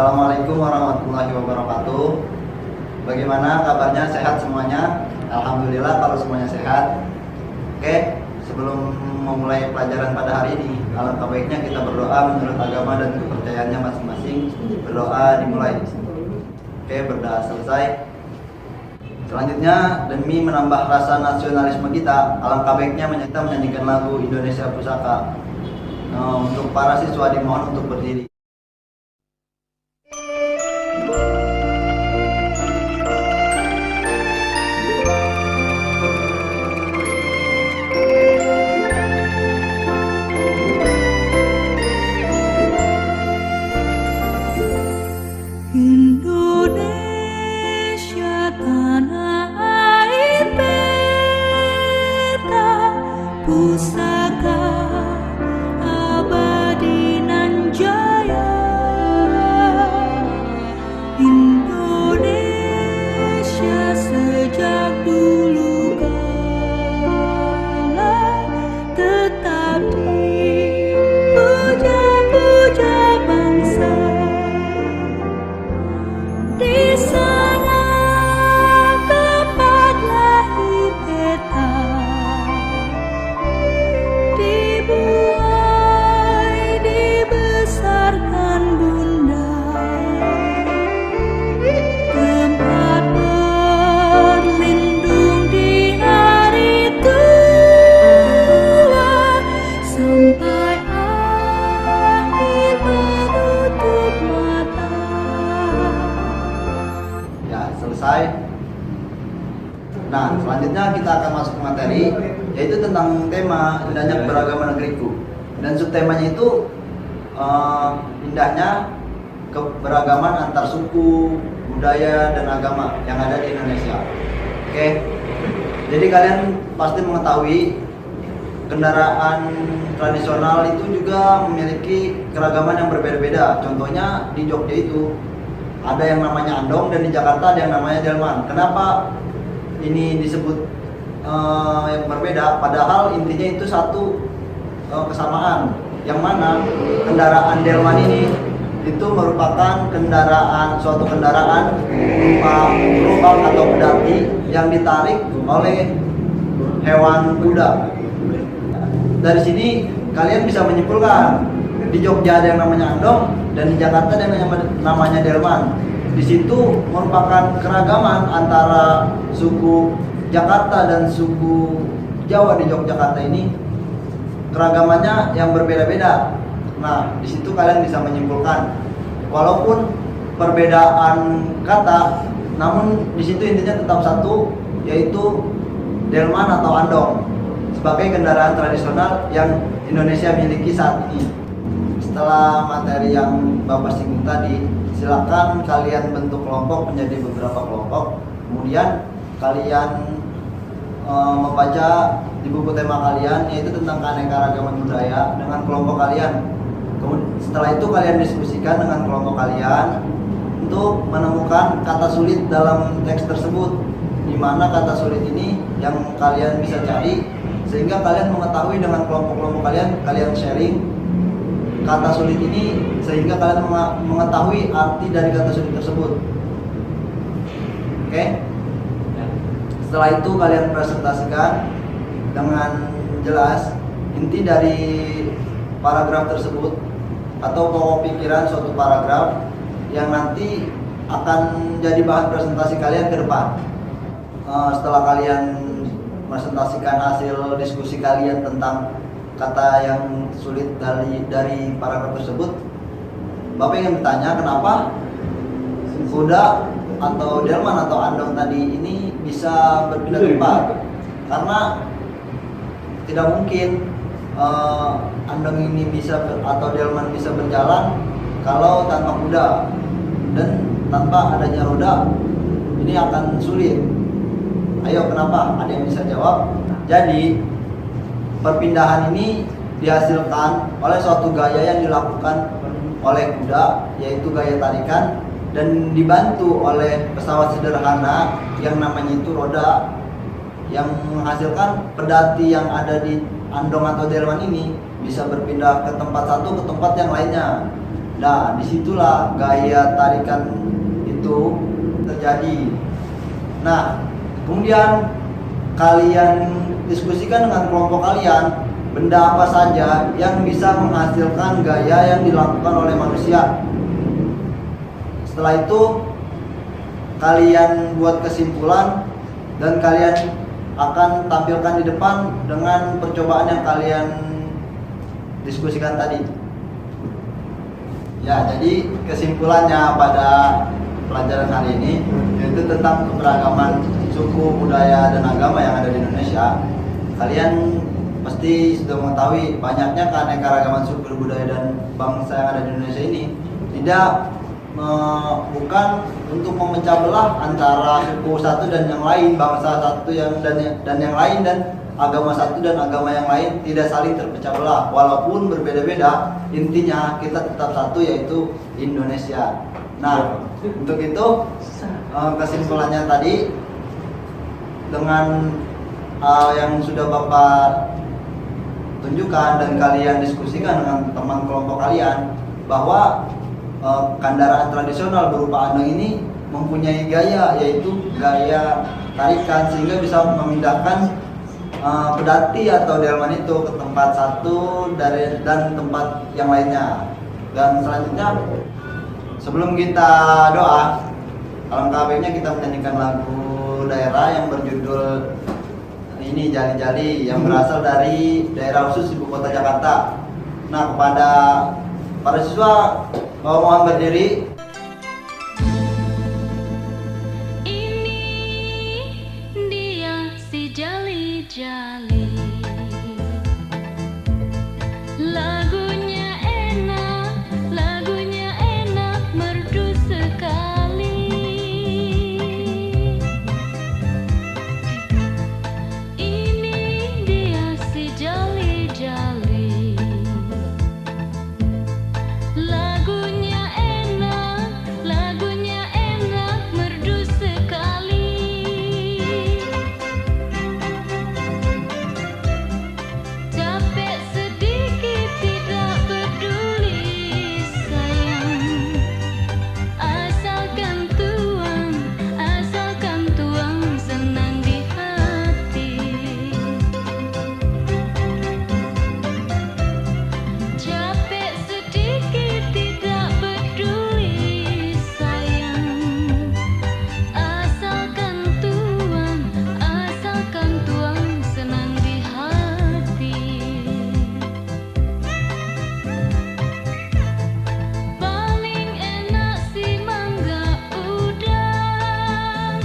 Assalamualaikum warahmatullahi wabarakatuh. Bagaimana kabarnya? Sehat semuanya? Alhamdulillah kalau semuanya sehat. Oke, sebelum memulai pelajaran pada hari ini, alangkah baiknya kita berdoa menurut agama dan kepercayaannya masing-masing. Berdoa dimulai. Oke, berdoa selesai. Selanjutnya, demi menambah rasa nasionalisme kita, alangkah baiknya kita menyanyikan lagu Indonesia Pusaka. Untuk para siswa dimohon untuk berdiri. Indonesia tanah air beta, pusaka abadi nan jaya. Indonesia sejak dulu kala tetap dipuja-puja bangsa. Di sana tempat lahir beta, dibuai dibesarkan bunda, tempat berlindung di hari tua, sampai akhir menutup mata. Ya, selesai. Nah, selanjutnya kita akan masuk ke materi, yaitu tentang tema indahnya keberagaman negeriku. Dan subtemanya itu indahnya keberagaman antar suku, budaya, dan agama yang ada di Indonesia. Oke, jadi kalian pasti mengetahui kendaraan tradisional itu juga memiliki keragaman yang berbeda-beda. Contohnya di Jogja itu ada yang namanya andong, dan di Jakarta ada yang namanya delman. Kenapa ini disebut yang berbeda? Padahal intinya itu satu kesamaan, yang mana kendaraan delman ini itu merupakan suatu kendaraan penumpang atau pedati yang ditarik oleh hewan kuda. Dari sini kalian bisa menyimpulkan di Jogja ada yang namanya andong, dan di Jakarta ada yang namanya delman. Di situ merupakan keragaman antara suku Jakarta dan suku Jawa di Yogyakarta ini, keragamannya yang berbeda-beda. Nah, di situ kalian bisa menyimpulkan, walaupun perbedaan kata, namun di situ intinya tetap satu, yaitu delman atau andong sebagai kendaraan tradisional yang Indonesia miliki saat ini. Setelah materi yang Bapak singgung tadi, silakan kalian bentuk kelompok menjadi beberapa kelompok. Kemudian kalian membaca di buku tema kalian, yaitu tentang keanekaragaman budaya dengan kelompok kalian. Setelah itu kalian diskusikan dengan kelompok kalian untuk menemukan kata sulit dalam teks tersebut, di mana kata sulit ini yang kalian bisa cari, sehingga kalian mengetahui dengan kelompok-kelompok kalian sharing kata sulit ini, sehingga kalian mengetahui arti dari kata sulit tersebut. Oke? Setelah itu kalian presentasikan dengan jelas inti dari paragraf tersebut atau pokok pikiran suatu paragraf yang nanti akan jadi bahan presentasi kalian ke depan. Setelah kalian presentasikan hasil diskusi kalian tentang kata yang sulit dari paragraf tersebut, Bapak ingin bertanya, kenapa kuda atau delman atau andong tadi ini bisa berpindah tempat? Karena tidak mungkin andong ini atau delman bisa berjalan kalau tanpa kuda, dan tanpa adanya roda ini akan sulit. Ayo, kenapa? Ada yang bisa jawab? Jadi perpindahan ini dihasilkan oleh suatu gaya yang dilakukan oleh kuda, yaitu gaya tarikan, dan dibantu oleh pesawat sederhana yang namanya itu roda, yang menghasilkan pedati yang ada di andong atau delman ini bisa berpindah ke tempat satu ke tempat yang lainnya. Nah, disitulah gaya tarikan itu terjadi. Nah, kemudian kalian diskusikan dengan kelompok kalian benda apa saja yang bisa menghasilkan gaya yang dilakukan oleh manusia. Setelah itu kalian buat kesimpulan dan kalian akan tampilkan di depan dengan percobaan yang kalian diskusikan tadi. Ya, jadi kesimpulannya pada pelajaran kali ini yaitu tentang keberagaman suku, budaya, dan agama yang ada di Indonesia. Kalian pasti sudah mengetahui banyaknya keanekaragaman suku, budaya, dan bangsa yang ada di Indonesia ini tidak bukan untuk memecah belah antara suku satu dan yang lain, bangsa satu dan yang lain, dan agama satu dan agama yang lain, tidak saling terpecah belah walaupun berbeda-beda, intinya kita tetap satu, yaitu Indonesia. Nah, untuk itu kesimpulannya tadi dengan yang sudah Bapak tunjukkan dan kalian diskusikan dengan teman kelompok kalian bahwa kendaraan tradisional berupa andong ini mempunyai gaya, yaitu gaya tarikan, sehingga bisa memindahkan pedati atau delman itu ke tempat satu dan tempat yang lainnya. Dan selanjutnya, sebelum kita doa, alangkah baiknya kita menyanyikan lagu daerah yang berjudul ini Jali-Jali, yang berasal dari daerah khusus ibu kota Jakarta. Nah, kepada para siswa mohon berdiri. Ini dia si Jali-Jali, lagunya enak, merdu sekali. Ini dia si Jali-Jali, lagunya enak, merdu sekali. Capek sedikit tidak peduli sayang, asalkan tuang senang di hati. Capek sedikit tidak peduli sayang, asalkan tuang senang di hati. Paling enak si mangga udang,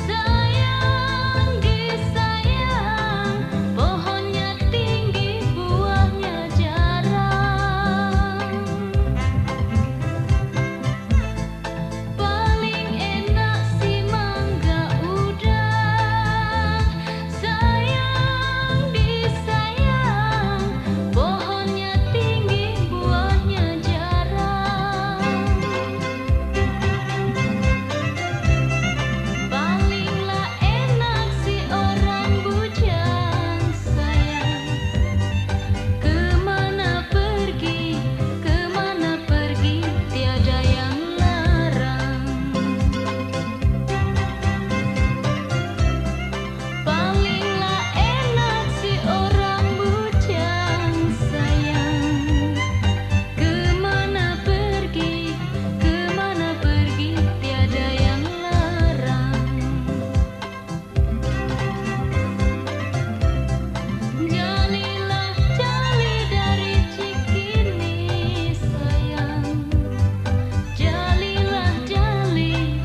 sayang disayang, pohonnya tinggi, buahnya jarang. Paling enak si mangga udang, sayang disayang, pohonnya tinggi, buahnya jarang. Palinglah enak si orang bujang sayang, kemana pergi tiada yang larang. Palinglah enak si orang bujang sayang, kemana pergi tiada yang larang. Jalilah jali dari Cikini sayang, jalilah jali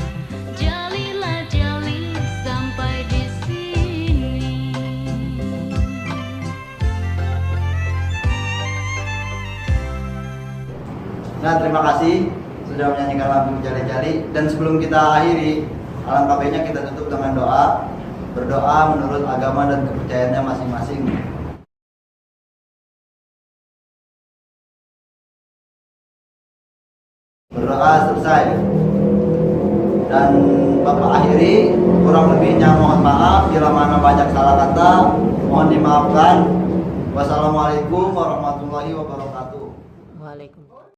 sampai di sini. Nah, terima kasih sudah menyanyikan lagu Jali-Jali. Dan sebelum kita akhiri, alangkah baiknya kita tutup dengan doa. Berdoa menurut agama dan kepercayaannya masing-masing. Berdoa selesai. Dan Bapak akhiri, kurang lebihnya mohon maaf. Bila mana banyak salah kata, mohon dimaafkan. Wassalamualaikum warahmatullahi wabarakatuh. Waalaikumsalam.